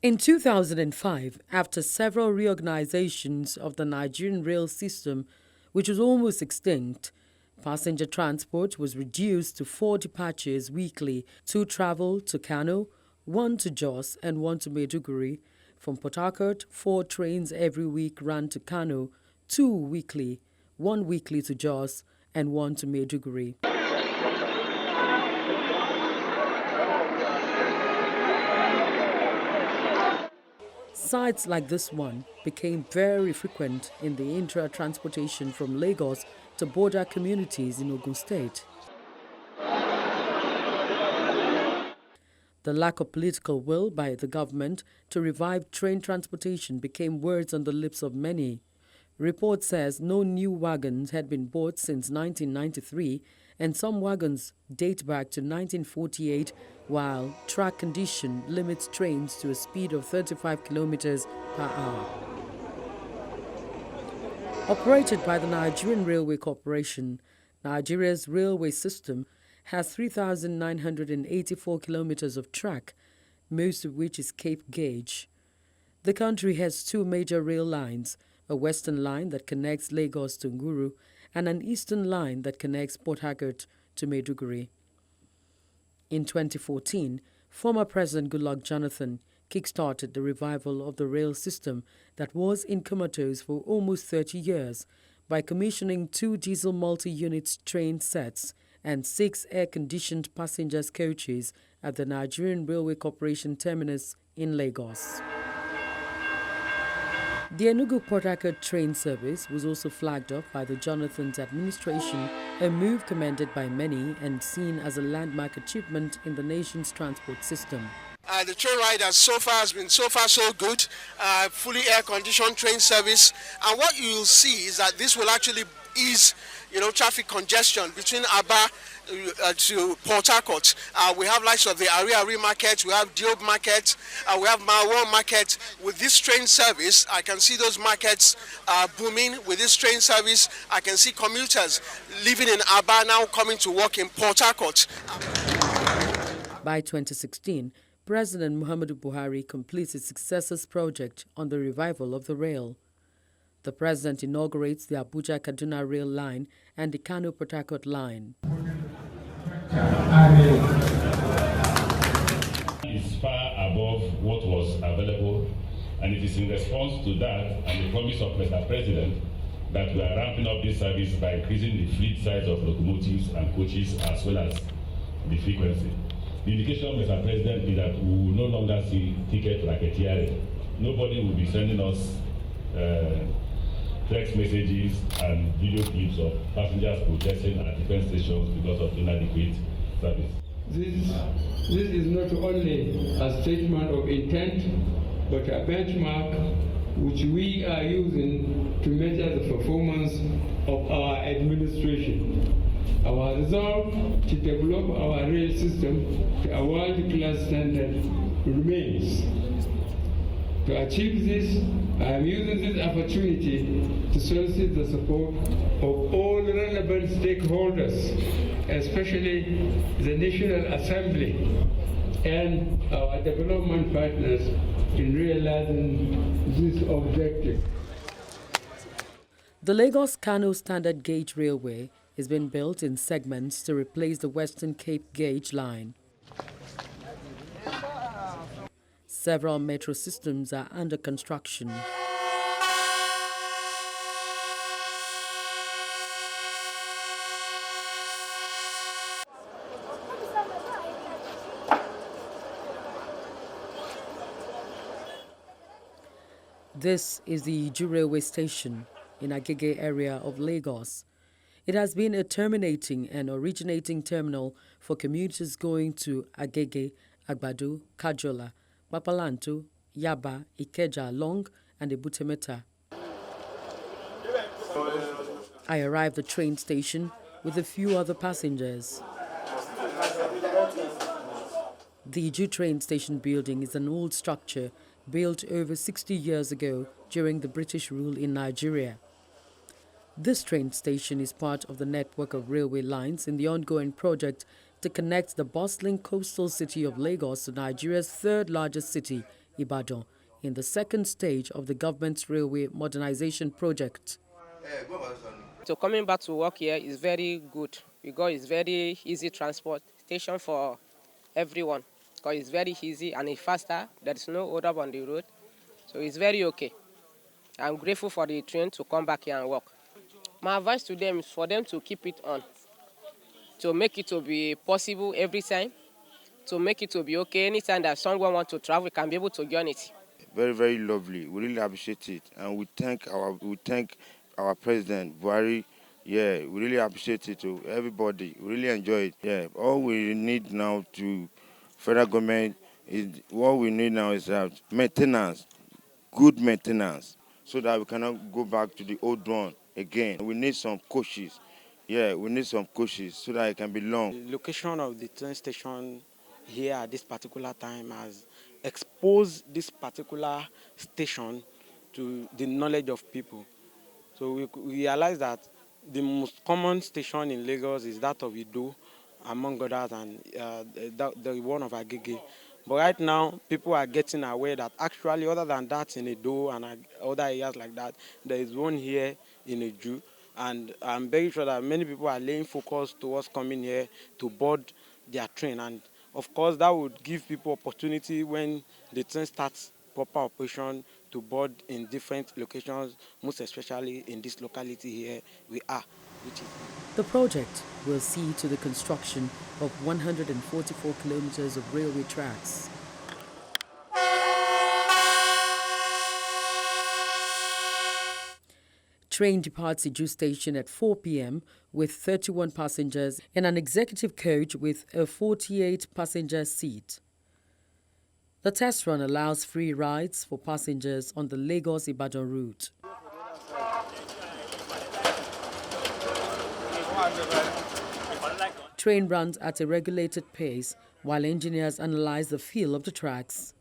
In 2005, after several reorganizations of the Nigerian rail system, which was almost extinct, passenger transport was reduced to 4 departures weekly: 2 travel to Kano, 1 to Jos, and 1 to Maiduguri. From Port Harcourt, 4 trains every week ran to Kano, 2 weekly, 1 weekly to Jos, and 1 to Maiduguri. Sites like this one became very frequent in the intra-transportation from Lagos to border communities in Ogun State. The lack of political will by the government to revive train transportation became words on the lips of many. Report says no new wagons had been bought since 1993, and some wagons date back to 1948, while track condition limits trains to a speed of 35 kilometers per hour. Operated by the Nigerian Railway Corporation, Nigeria's railway system has 3,984 kilometers of track, most of which is Cape gauge. The country has 2 major rail lines: a western line that connects Lagos to Nguru, and an eastern line that connects Port Harcourt to Maiduguri. In 2014, former President Goodluck Jonathan kick-started the revival of the rail system that was in comatose for almost 30 years by commissioning 2 diesel multi-unit train sets and 6 air-conditioned passengers coaches at the Nigerian Railway Corporation terminus in Lagos. The Enugu-Port Harcourt train service was also flagged up by the Jonathan's administration, a move commended by many and seen as a landmark achievement in the nation's transport system. The train ride so far so good, fully air-conditioned train service, and what you will see is that this will actually ease, traffic congestion between Aba to Port Harcourt. We have likes of the Ari market, we have Diob market, we have Marwan market. With this train service, I can see those markets booming. With this train service, I can see commuters living in Aba now coming to work in Port Harcourt. By 2016, President Muhammadu Buhari completes his successor's project on the revival of the rail. The president inaugurates the Abuja-Kaduna rail line and the Kano-Port Harcourt line. It's far above what was available, and it is in response to that and the promise of Mr. President that we are ramping up this service by increasing the fleet size of locomotives and coaches as well as the frequency. The indication of Mr. President is that we will no longer see ticket racketeering. Nobody will be sending us text messages and video clips of passengers protesting at different stations because of inadequate service. This is not only a statement of intent, but a benchmark which we are using to measure the performance of our administration. Our resolve to develop our rail system to a world-class standard remains. To achieve this, I am using this opportunity to solicit the support of all relevant stakeholders, especially the National Assembly and our development partners in realizing this objective. The Lagos-Kano Standard Gauge Railway is being built in segments to replace the Western Cape Gauge line. Several metro systems are under construction. This is the Iju railway station in Agege area of Lagos. It has been a terminating and originating terminal for commuters going to Agege, Agbado, Kajola, Papalanto, Yaba, Ikeja, Long, and Ebutemeta. I arrived at the train station with a few other passengers. The Iju train station building is an old structure built over 60 years ago during the British rule in Nigeria. This train station is part of the network of railway lines in the ongoing project to connect the bustling coastal city of Lagos to Nigeria's 3rd largest city, Lagos-Ibadan in the second stage of the government's railway modernization project. So coming back to work here is very good because it's very easy transportation for everyone because it's very easy and it's faster. There is no hold up on the road. So it's very okay. I'm grateful for the train to come back here and work. My advice to them is for them to keep it on, to make it to be possible every time, to make it to be okay. Anytime that someone wants to travel, we can be able to join it. Very, very lovely. We really appreciate it, and we thank our president Buhari. Yeah, we really appreciate it to everybody. We really enjoy it. Yeah, all we need now to federal government is what we need now is maintenance, good maintenance, so that we cannot go back to the old one again. We need some coaches. Yeah, we need some coaches so that it can be long. The location of the train station here at this particular time has exposed this particular station to the knowledge of people. So we realize that the most common station in Lagos is that of Ido, among others, and the one of Agege. But right now, people are getting aware that actually, other than that in Edo and other areas like that, there is one here in Eju. And I'm very sure that many people are laying focus towards coming here to board their train. And of course, that would give people opportunity when the train starts proper operation to board in different locations, most especially in this locality here we are. The project will see to the construction of 144 kilometers of railway tracks. Train departs Iju station at 4 p.m. with 31 passengers in an executive coach with a 48-passenger seat. The test run allows free rides for passengers on the Lagos-Ibadan route. Train runs at a regulated pace while engineers analyze the feel of the tracks.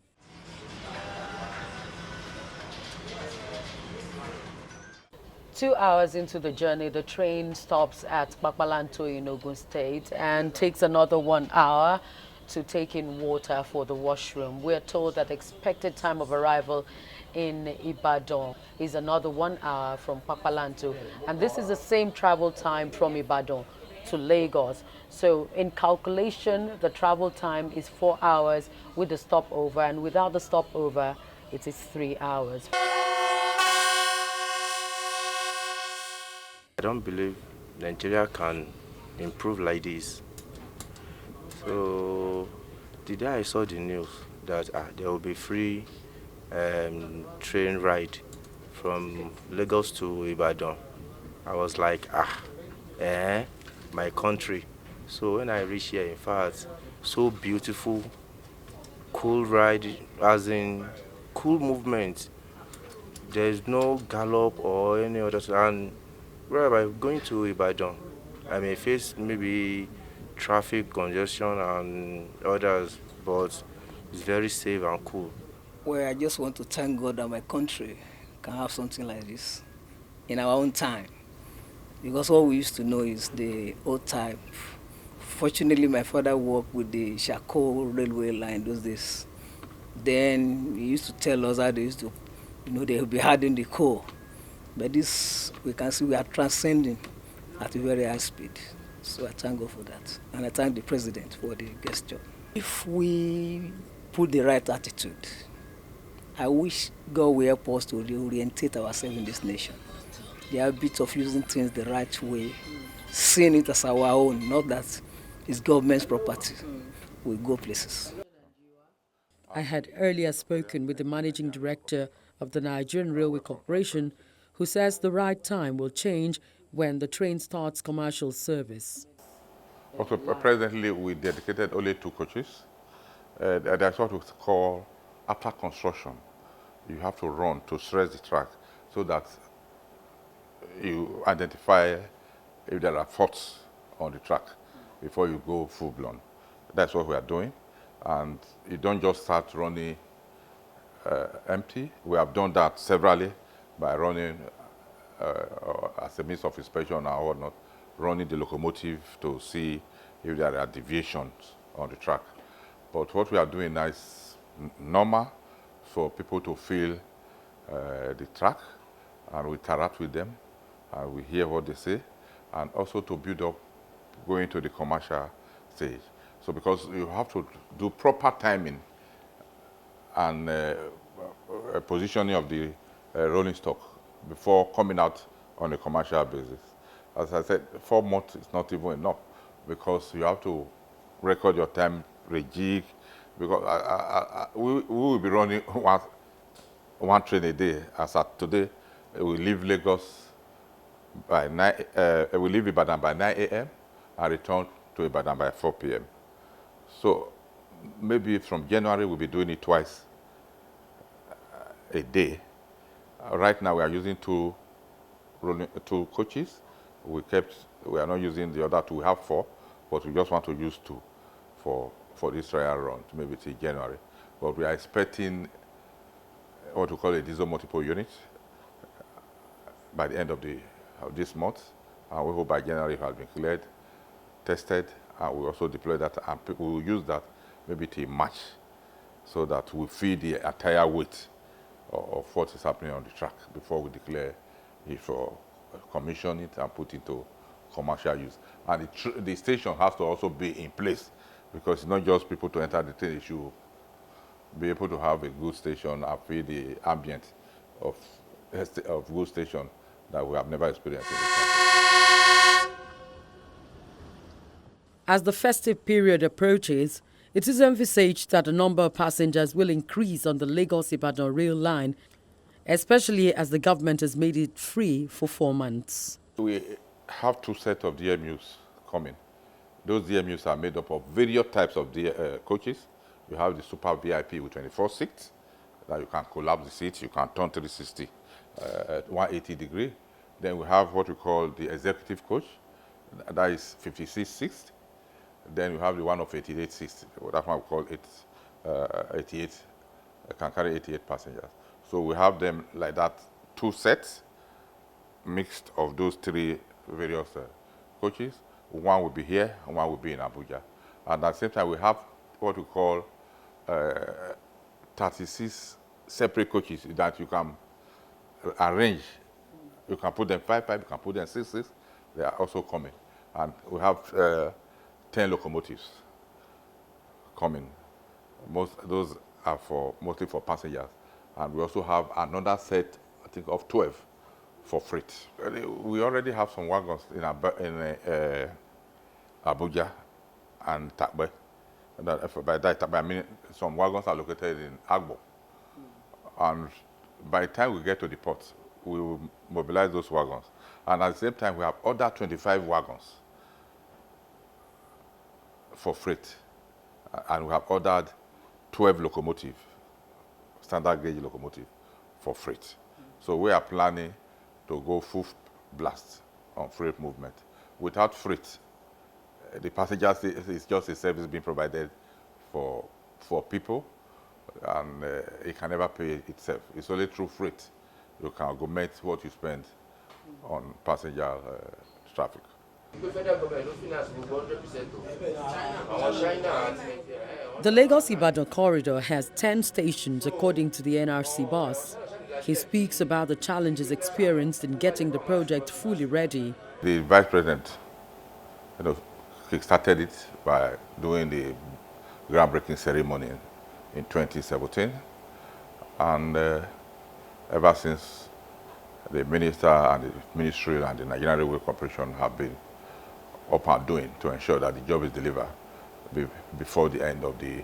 Two hours into the journey, the train stops at Pakpalanto in Ogun State and takes another 1 hour to take in water for the washroom. We're told that expected time of arrival in Ibadan is another 1 hour from Pakpalanto, and this is the same travel time from Ibadan to Lagos. So in calculation, the travel time is 4 hours with the stopover, and without the stopover, it is 3 hours. I don't believe Nigeria can improve like this. So the day I saw the news that there will be free train ride from Lagos to Ibadan, I was like, my country. So when I reached here, in fact, so beautiful, cool ride, as in cool movement. There's no gallop or any other, and wherever going to Ibadan, I may face maybe traffic congestion and others, but it's very safe and cool. Well, I just want to thank God that my country can have something like this in our own time. Because what we used to know is the old type. Fortunately, my father worked with the Shako railway line those days. Then he used to tell us how they used to, they would be hardening the coal. But this, we can see we are transcending at a very high speed. So I thank God for that. And I thank the president for the gesture. If we put the right attitude, I wish God will help us to reorientate ourselves in this nation. The habit of using things the right way, seeing it as our own, not that it's government's property. We go places. I had earlier spoken with the managing director of the Nigerian Railway Corporation, who says the right time will change when the train starts commercial service. Also, presently, we dedicated only 2 coaches. That's what we call after construction. You have to run to stress the track so that you identify if there are faults on the track before you go full-blown. That's what we are doing. And you don't just start running empty. We have done that severally by running as a means of inspection or whatnot, running the locomotive to see if there are deviations on the track. But what we are doing now is normal, for people to feel the track, and we interact with them, and we hear what they say, and also to build up going to the commercial stage. So because you have to do proper timing and positioning of the rolling stock before coming out on a commercial basis. As I said, 4 months is not even enough because you have to record your time, rejig, because we will be running one train a day. As at today, we leave Lagos by 9, we leave Ibadan by 9 a.m. and return to Ibadan by 4 p.m. So maybe from January we'll be doing it twice a day. Right now we are using two coaches. We are not using the other 2. We have 4, but we just want to use 2 for this trial run, maybe till January. But we are expecting what we call a diesel multiple unit by the end of this month, and we hope by January it has been cleared, tested, and we also deploy that, and we will use that maybe till March, so that we feed the entire weight of what is happening on the track before we declare it for commission it and put into commercial use. And the station has to also be in place, because it's not just people to enter the train. It should be able to have a good station and feel the ambient of good station that we have never experienced in this country. As the festive period approaches, it is envisaged that the number of passengers will increase on the Lagos-Ibadan rail line, especially as the government has made it free for 4 months. We have 2 sets of DMUs coming. Those DMUs are made up of various types of coaches. You have the Super VIP with 24 seats, that you can collapse the seats, you can turn 360 at 180 degree. Then we have what we call the executive coach, that is 56 seats. Then you have the one of 88 seats, that one we call 88, can carry 88 passengers. So we have them like that, 2 sets, mixed of those 3 various coaches. One will be here, and one will be in Abuja. And at the same time, we have what we call 36 separate coaches that you can arrange. You can put them 5, you can put them 6. They are also coming. And we have 10 locomotives coming. Those are mostly for passengers. And we also have another set, I think, of 12 for freight. We already have some wagons in Abuja and Takbe. By that, I mean some wagons are located in Agbo. And by the time we get to the port, we will mobilize those wagons. And at the same time, we have other 25 wagons for freight. And we have ordered 12 locomotives, standard gauge locomotive for freight. So we are planning to go full blast on freight movement. Without freight, the passengers is just a service being provided for people, and it can never pay itself. It's only through freight you can augment what you spend on passenger traffic. The Lagos-Ibadan corridor has 10 stations according to the NRC boss. He speaks about the challenges experienced in getting the project fully ready. The Vice President, kick-started it by doing the groundbreaking ceremony in 2017, and ever since, the minister and the ministry and the Nigerian Railway Corporation have been up and doing to ensure that the job is delivered before the end of the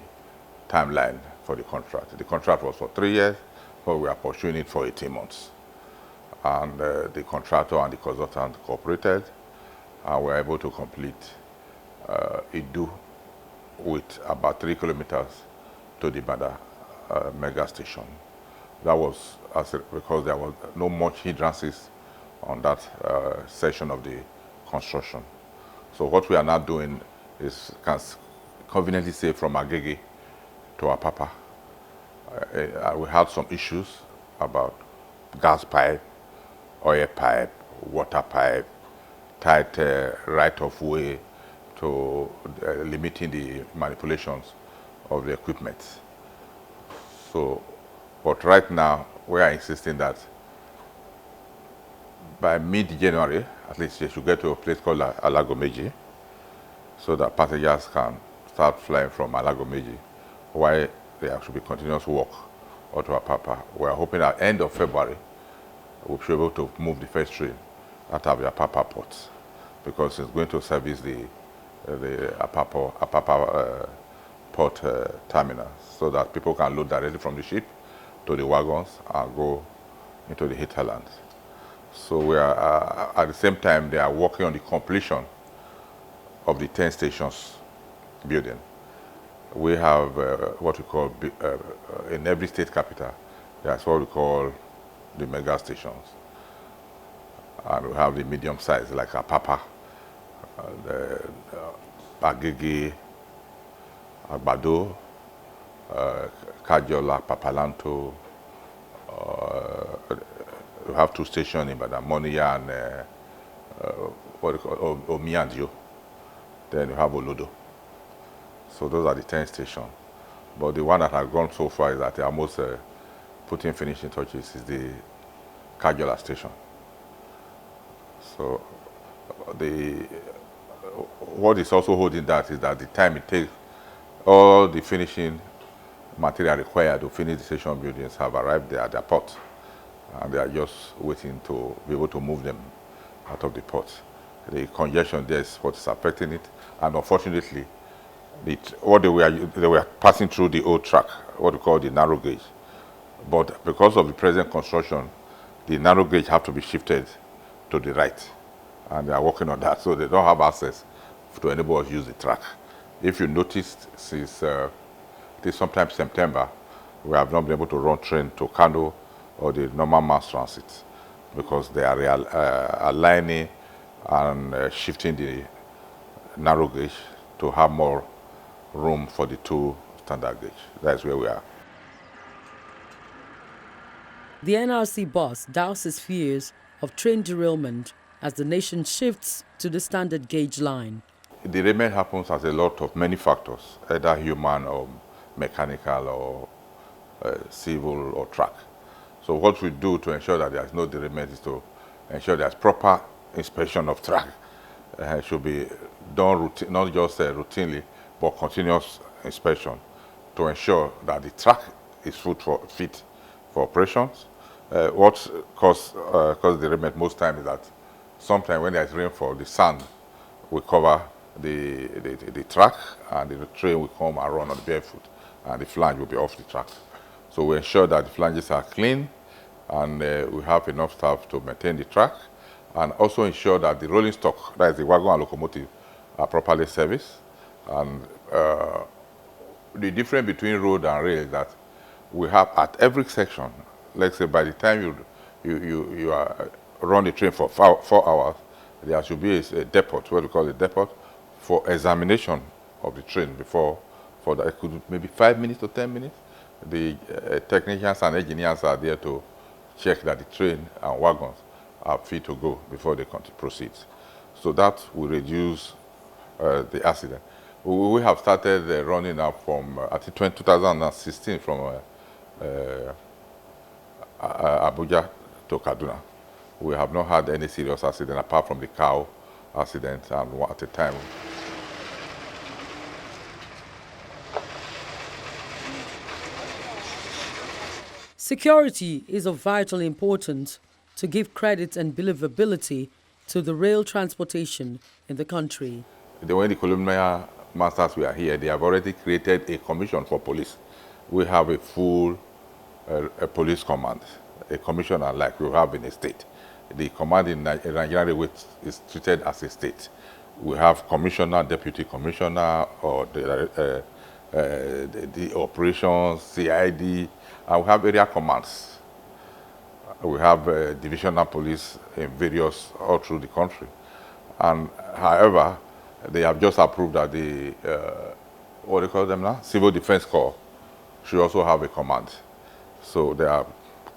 timeline for the contract. The contract was for 3 years, but we are pursuing it for 18 months. And the contractor and the consultant cooperated, and we were able to complete Idu with about 3 kilometers to the Bada mega station. That was because there was no much hindrances on that section of the construction. So what we are now doing is can conveniently say from Agege to Apapa. We had some issues about gas pipe, oil pipe, water pipe, tight right-of-way to limiting the manipulations of the equipment. So But right now, we are insisting that by mid-January, at least they should get to a place called Alagomeji, so that passengers can start flying from Alagomeji, while there should be continuous walk out to Apapa. We are hoping at the end of February, we'll be able to move the first train out of the Apapa port, because it's going to service the Apapa port terminal, so that people can load directly from the ship to the wagons and go into the hinterland. So we are, at the same time, they are working on the completion of the 10 stations building. We have what we call, in every state capital, that's what we call the mega stations. And we have the medium size, like Apapa, Agege, Agbado, Kajola, Papalanto. We have 2 stations in Ibadan, Moniya and what we call Omiyandio. Then we have Olodo. So those are the 10 stations. But the one that has gone so far is that they are almost putting finishing touches is the Kajola station. So what is also holding that is that the time it takes, all the finishing material required to finish the station buildings have arrived there at the port, and they are just waiting to be able to move them out of the port. The congestion there is what is affecting it, and unfortunately, what they were passing through the old track, what we call the narrow gauge. But because of the present construction, the narrow gauge have to be shifted to the right, and they are working on that, so they don't have access to enable us to use the track. If you noticed, since sometime September, we have not been able to run train to Kano or the normal mass transit, because they are aligning and shifting the narrow gauge to have more room for the 2 standard gauge. That's where we are. The NRC boss douses fears of train derailment as the nation shifts to the standard gauge line. Derailment happens as a lot of many factors, either human or mechanical or civil or track. So what we do to ensure that there is no derailment is to ensure there's proper inspection of track. It should be done not just routinely, but continuous inspection to ensure that the track is fit for operations. What causes derailment most times is that sometimes when there's rainfall, the sand will cover the track, and the train will come and run on the barefoot, and the flange will be off the track. So we ensure that the flanges are clean, and we have enough staff to maintain the track, and also ensure that the rolling stock, that is the wagon and locomotive, are properly serviced. And the difference between road and rail is that we have at every section, let's say by the time you run the train for 4 hours, there should be a depot, what we call a depot, for examination of the train before, for that it could maybe 5 minutes to 10 minutes. The technicians and engineers are there to check that the train and wagons are fit to go before they proceed. So that will reduce the accident. We have started running up from, I think 2016, from Abuja to Kaduna. We have not had any serious accident apart from the cow accident, and one at a time. Security is of vital importance to give credit and believability to the rail transportation in the country. When the colonial masters were here, they have already created a commission for police. We have a full police command, a commissioner like we have in a state. The command in Nigerian Railway is treated as a state. We have commissioner, deputy commissioner, or the operations, CID, and we have area commands. We have divisional police in various, all through the country. And however, they have just approved that the, what do you call them now? Civil Defense Corps should also have a command. So they are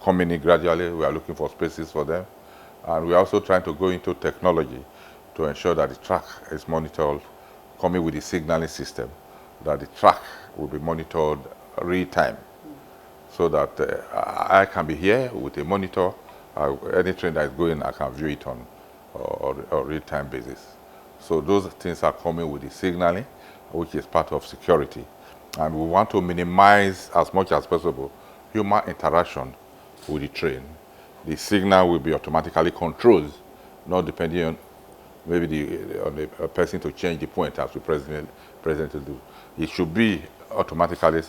coming in gradually. We are looking for spaces for them. And we are also trying to go into technology to ensure that the track is monitored, coming with the signaling system, that the track will be monitored real time, so that I can be here with a monitor. Any train that is going, I can view it on a real-time basis. So those things are coming with the signaling, which is part of security. And we want to minimize as much as possible human interaction with the train. The signal will be automatically controlled, not depending on maybe on the person to change the point as we presently do. It should be automatically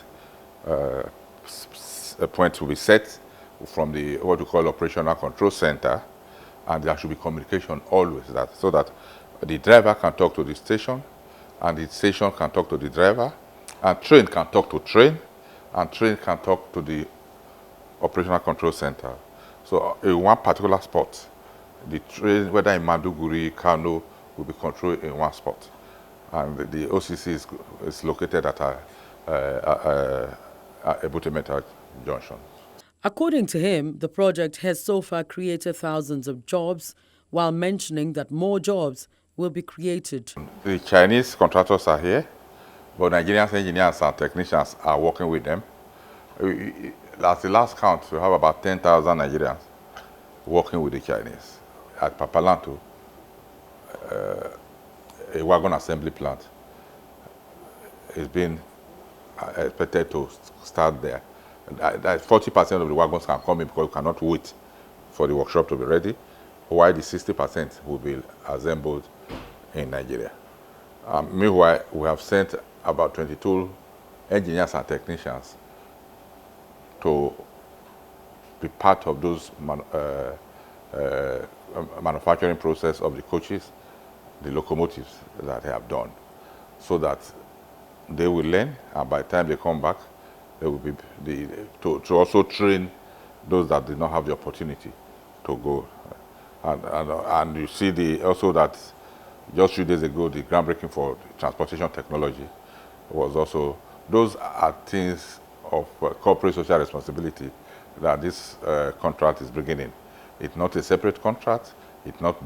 a point to be set from the what we call operational control center, and there should be communication always so that the driver can talk to the station, and the station can talk to the driver, and train can talk to train, and train can talk to the operational control center. So in one particular spot, the train, whether in Maduguri, Kano, will be controlled in one spot. And the OCC is located at Ebutemeta Junction. According to him, the project has so far created thousands of jobs, while mentioning that more jobs will be created. The Chinese contractors are here, but Nigerian engineers and technicians are working with them. At the last count, we have about 10,000 Nigerians working with the Chinese. At Papalanto, a wagon assembly plant is being expected to start there. 40% of the wagons can come in because we cannot wait for the workshop to be ready, while the 60% will be assembled in Nigeria. Meanwhile, we have sent about 22 engineers and technicians to be part of those manufacturing process of the coaches, the locomotives that they have done, so that they will learn, and by the time they come back, they will be to also train those that did not have the opportunity to go. And you see also that just 3 days ago, the groundbreaking for transportation technology was also, those are things of corporate social responsibility that this contract is bringing in. It's not a separate contract. It's not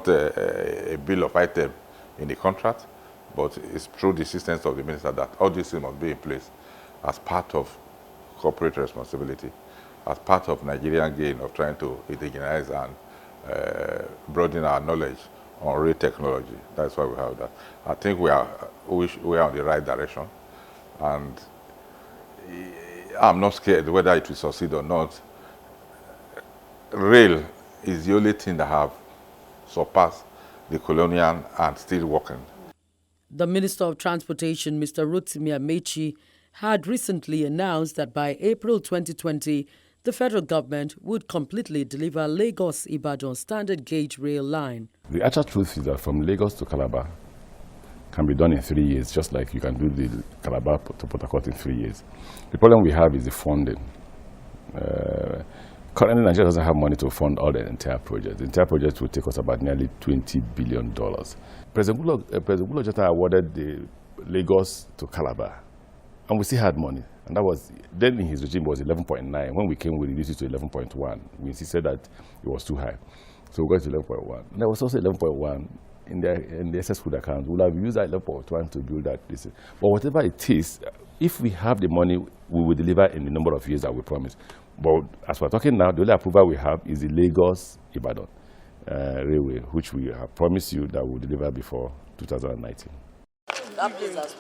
a bill of item in the contract, but it's through the assistance of the minister that all these things must be in place as part of corporate responsibility, as part of Nigerian gain of trying to indigenize and broaden our knowledge on rail technology. That's why we have that. I think we are on the right direction, and I'm not scared whether it will succeed or not. Rail is the only thing that have surpassed the colonial and still working. The Minister of Transportation, Mr. Rotimi Amechi, had recently announced that by April 2020, the federal government would completely deliver Lagos-Ibadan standard gauge rail line. The actual truth is that from Lagos to Calabar can be done in 3 years, just like you can do the Calabar to Port Harcourt in 3 years. The problem we have is the funding. Currently, Nigeria doesn't have money to fund all the entire project. The entire project will take us about nearly $20 billion. President Goodluck awarded the Lagos to Calabar, and we still had money. And that was, then in his regime was 11.9. When we came, we reduced it to 11.1. We insisted that it was too high. So we got to 11.1. There was also 11.1 in the excess food account. We'll have used that 11.1 to build that. But whatever it is, if we have the money, we will deliver in the number of years that we promised. But as we're talking now, the only approval we have is the Lagos-Ibadan railway, which we have promised you that we'll deliver before 2019. That place has